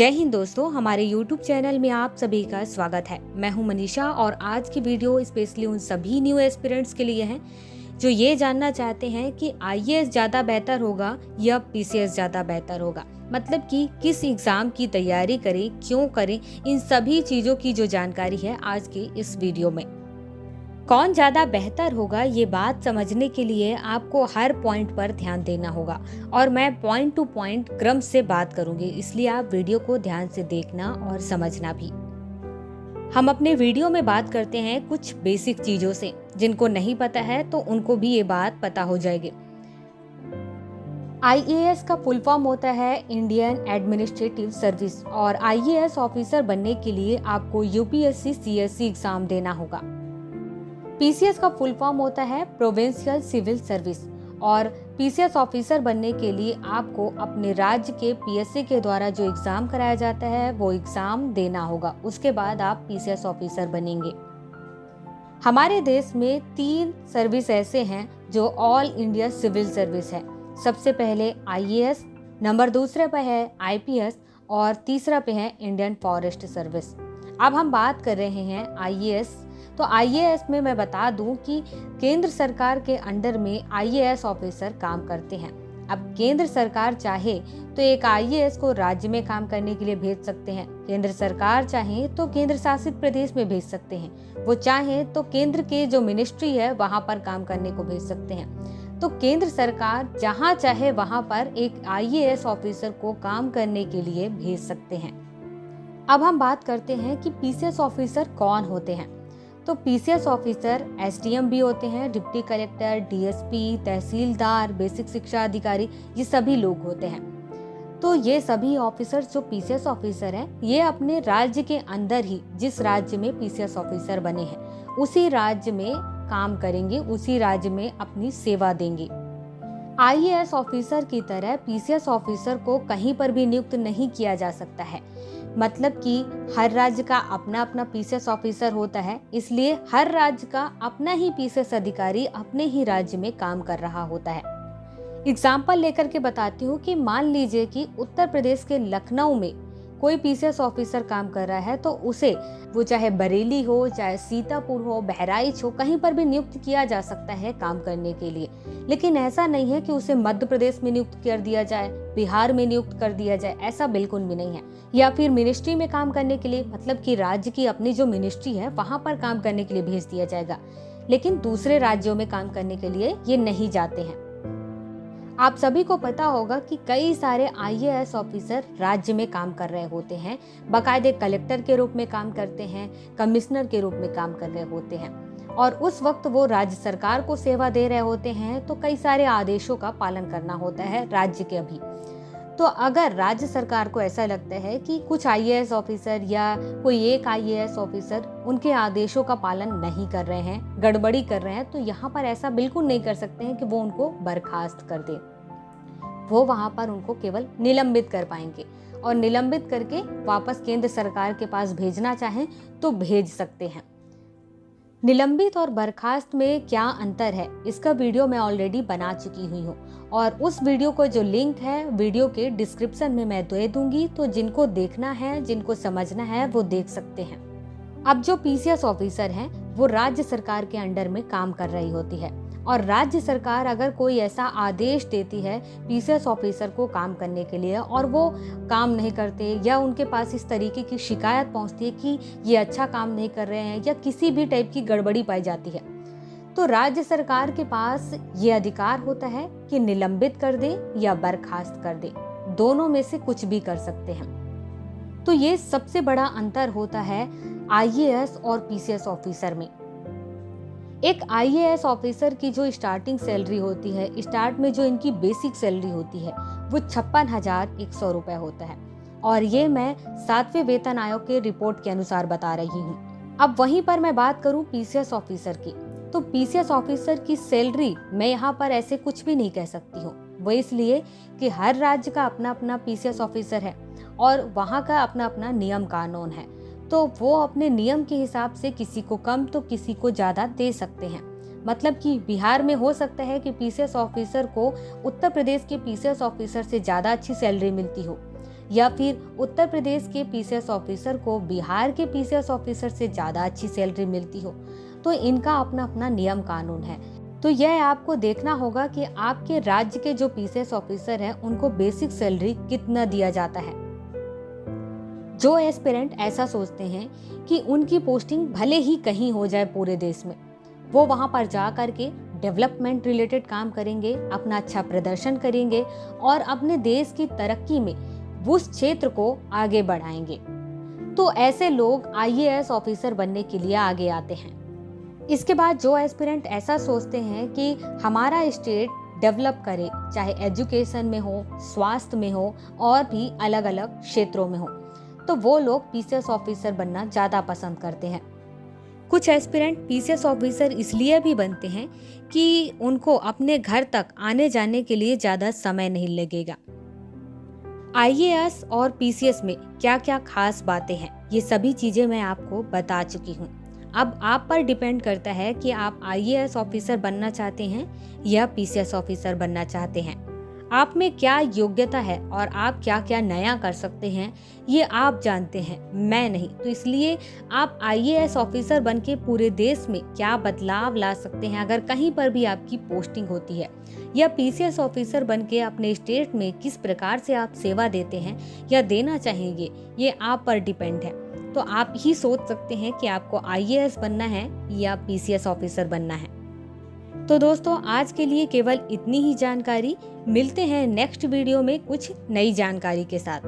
जय हिंद दोस्तों, हमारे YouTube चैनल में आप सभी का स्वागत है। मैं हूं मनीषा और आज की वीडियो स्पेशली उन सभी न्यू एस्पिरेंट्स के लिए है जो ये जानना चाहते हैं कि IAS ज़्यादा बेहतर होगा या PCS ज़्यादा बेहतर होगा। मतलब कि किस एग्ज़ाम की तैयारी करें, क्यों करें, इन सभी चीज़ों की जो जानकारी है आज की इस वीडियो में। कौन ज़्यादा बेहतर होगा ये बात समझने के लिए आपको हर पॉइंट पर ध्यान देना होगा और मैं पॉइंट टू पॉइंट क्रम से बात करूंगी, इसलिए आप वीडियो को ध्यान से देखना और समझना भी। हम अपने वीडियो में बात करते हैं कुछ बेसिक चीज़ों से, जिनको नहीं पता है तो उनको भी ये बात पता हो जाएगी। IAS का फुल फॉर्म होता है इंडियन एडमिनिस्ट्रेटिव सर्विस और IAS ऑफिसर बनने के लिए आपको UPSC CSC एग्जाम देना होगा। PCS का फुल फॉर्म होता है प्रोविंशियल सिविल सर्विस और PCS ऑफिसर बनने के लिए आपको अपने राज्य के PSC के द्वारा जो एग्ज़ाम कराया जाता है वो एग्ज़ाम देना होगा। उसके बाद आप PCS ऑफिसर बनेंगे। हमारे देश में 3 सर्विस ऐसे हैं जो ऑल इंडिया सिविल सर्विस है। सबसे पहले IAS, नंबर दूसरे पे है IPS और तीसरा पे है इंडियन फॉरेस्ट सर्विस। अब हम बात कर रहे हैं IAS। तो IAS में मैं बता दूं कि केंद्र सरकार के अंडर में IAS ऑफिसर काम करते हैं। अब केंद्र सरकार चाहे तो एक IAS को राज्य में काम करने के लिए भेज सकते हैं, केंद्र सरकार चाहे तो केंद्र शासित प्रदेश में भेज सकते हैं, वो चाहे तो केंद्र के जो मिनिस्ट्री है वहां पर काम करने को भेज सकते हैं। तो केंद्र सरकार जहां चाहे वहां पर एक IAS ऑफिसर को काम करने के लिए भेज सकते हैं। अब हम बात करते हैं कि PCS ऑफिसर कौन होते हैं। तो PCS ऑफिसर SDM भी होते हैं, डिप्टी कलेक्टर, DSP, तहसीलदार, बेसिक शिक्षा अधिकारी, ये सभी लोग होते हैं। तो ये सभी ऑफिसर जो PCS ऑफिसर हैं, ये अपने राज्य के अंदर ही जिस राज्य में PCS ऑफिसर बने हैं उसी राज्य में काम करेंगे, उसी राज्य में अपनी सेवा देंगे। IAS ऑफिसर की तरह PCS ऑफिसर को कहीं पर भी नियुक्त नहीं किया जा सकता है। मतलब कि हर राज्य का अपना अपना PCS ऑफिसर होता है, इसलिए हर राज्य का अपना ही PCS अधिकारी अपने ही राज्य में काम कर रहा होता है। एग्जाम्पल लेकर के बताती हूँ कि मान लीजिए कि उत्तर प्रदेश के लखनऊ में कोई PCS ऑफिसर काम कर रहा है तो उसे वो चाहे बरेली हो, चाहे सीतापुर हो, बहराइच हो, कहीं पर भी नियुक्त किया जा सकता है काम करने के लिए। लेकिन ऐसा नहीं है कि उसे मध्य प्रदेश में नियुक्त कर दिया जाए, बिहार में नियुक्त कर दिया जाए, ऐसा बिल्कुल भी नहीं है। या फिर मिनिस्ट्री में काम करने के लिए, मतलब कि राज्य की अपनी जो मिनिस्ट्री है वहां पर काम करने के लिए भेज दिया जाएगा, लेकिन दूसरे राज्यों में काम करने के लिए ये नहीं जाते हैं। आप सभी को पता होगा कि कई सारे IAS ऑफिसर राज्य में काम कर रहे होते हैं, बाकायदे कलेक्टर के रूप में काम करते हैं, कमिश्नर के रूप में काम कर रहे होते हैं और उस वक्त वो राज्य सरकार को सेवा दे रहे होते हैं, तो कई सारे आदेशों का पालन करना होता है राज्य के भी। तो अगर राज्य सरकार को ऐसा लगता है कि कुछ IAS ऑफिसर या कोई एक IAS ऑफिसर उनके आदेशों का पालन नहीं कर रहे हैं, गड़बड़ी कर रहे हैं, तो यहाँ पर ऐसा बिल्कुल नहीं कर सकते हैं कि वो उनको बर्खास्त कर दे। वो वहाँ पर उनको केवल निलंबित कर पाएंगे और निलंबित करके वापस केंद्र सरकार के पास भेजना चाहें तो भेज सकते हैं। निलंबित और बर्खास्त में क्या अंतर है, इसका वीडियो मैं ऑलरेडी बना चुकी हुई हूँ और उस वीडियो को जो लिंक है वीडियो के डिस्क्रिप्शन में मैं दे दूंगी, तो जिनको देखना है, जिनको समझना है वो देख सकते हैं। अब जो PCS ऑफिसर हैं वो राज्य सरकार के अंडर में काम कर रही होती है और राज्य सरकार अगर कोई ऐसा आदेश देती है PCS ऑफिसर को काम करने के लिए और वो काम नहीं करते या उनके पास इस तरीके की शिकायत पहुंचती है कि ये अच्छा काम नहीं कर रहे हैं या किसी भी टाइप की गड़बड़ी पाई जाती है, तो राज्य सरकार के पास ये अधिकार होता है कि निलंबित कर दे या बर्खास्त कर दे, दोनों में से कुछ भी कर सकते हैं। तो ये सबसे बड़ा अंतर होता है IAS और PCS ऑफिसर में। एक IAS ऑफिसर की जो स्टार्टिंग सैलरी होती है, स्टार्ट में जो इनकी बेसिक सैलरी होती है वो 56,100 रुपए होता है और ये मैं 7वें वेतन आयोग के रिपोर्ट के अनुसार बता रही हूँ। अब वहीं पर मैं बात करूँ PCS ऑफिसर की, तो PCS ऑफिसर की सैलरी मैं यहाँ पर ऐसे कुछ भी नहीं कह सकती हूँ। वो इसलिए कि हर राज्य का अपना अपना PCS ऑफिसर है और वहाँ का अपना अपना नियम कानून है, तो वो अपने नियम के हिसाब से किसी को कम तो किसी को ज़्यादा दे सकते हैं। मतलब कि बिहार में हो सकता है कि PCS ऑफिसर को उत्तर प्रदेश के PCS ऑफिसर से ज़्यादा अच्छी सैलरी मिलती हो, या फिर उत्तर प्रदेश के पीसीएस ऑफिसर को बिहार के पीसीएस ऑफिसर से ज़्यादा अच्छी सैलरी मिलती हो, तो इनका अपना अपना नियम कानून है। तो यह आपको देखना होगा कि आपके राज्य के जो पीसीएस ऑफिसर हैं उनको बेसिक सैलरी कितना दिया जाता है। जो एस्पिरेंट ऐसा सोचते हैं कि उनकी पोस्टिंग भले ही कहीं हो जाए पूरे देश में, वो वहां पर जा करके डेवलपमेंट रिलेटेड काम करेंगे, अपना अच्छा प्रदर्शन करेंगे और अपने देश की तरक्की में उस क्षेत्र को आगे बढ़ाएंगे, तो ऐसे लोग आईएएस ऑफिसर बनने के लिए आगे आते हैं। इसके बाद जो एस्पिरेंट ऐसा सोचते हैं कि हमारा स्टेट डेवलप करे, चाहे एजुकेशन में हो, स्वास्थ्य में हो और भी अलग अलग क्षेत्रों में हो, तो वो लोग पीसीएस ऑफिसर बनना ज़्यादा पसंद करते हैं। कुछ एस्पिरेंट पीसीएस ऑफिसर इसलिए भी बनते हैं कि उनको अपने घर तक आने जाने के लिए ज़्यादा समय नहीं लगेगा। आईएएस और पीसीएस में क्या क्या खास बातें हैं, ये सभी चीज़ें मैं आपको बता चुकी हूँ। अब आप पर डिपेंड करता है कि आप आईएएस ऑफिसर बनना चाहते हैं या पीसीएस ऑफिसर बनना चाहते हैं। आप में क्या योग्यता है और आप क्या क्या नया कर सकते हैं, ये आप जानते हैं, मैं नहीं। तो इसलिए आप आईएएस ऑफिसर बन के पूरे देश में क्या बदलाव ला सकते हैं अगर कहीं पर भी आपकी पोस्टिंग होती है, या पीसीएस ऑफिसर बन के अपने स्टेट में किस प्रकार से आप सेवा देते हैं या देना चाहेंगे, ये आप पर डिपेंड है। तो आप ही सोच सकते हैं कि आपको आईएएस बनना है या पीसीएस ऑफिसर बनना है। तो दोस्तों, आज के लिए केवल इतनी ही जानकारी। मिलते हैं नेक्स्ट वीडियो में कुछ नई जानकारी के साथ।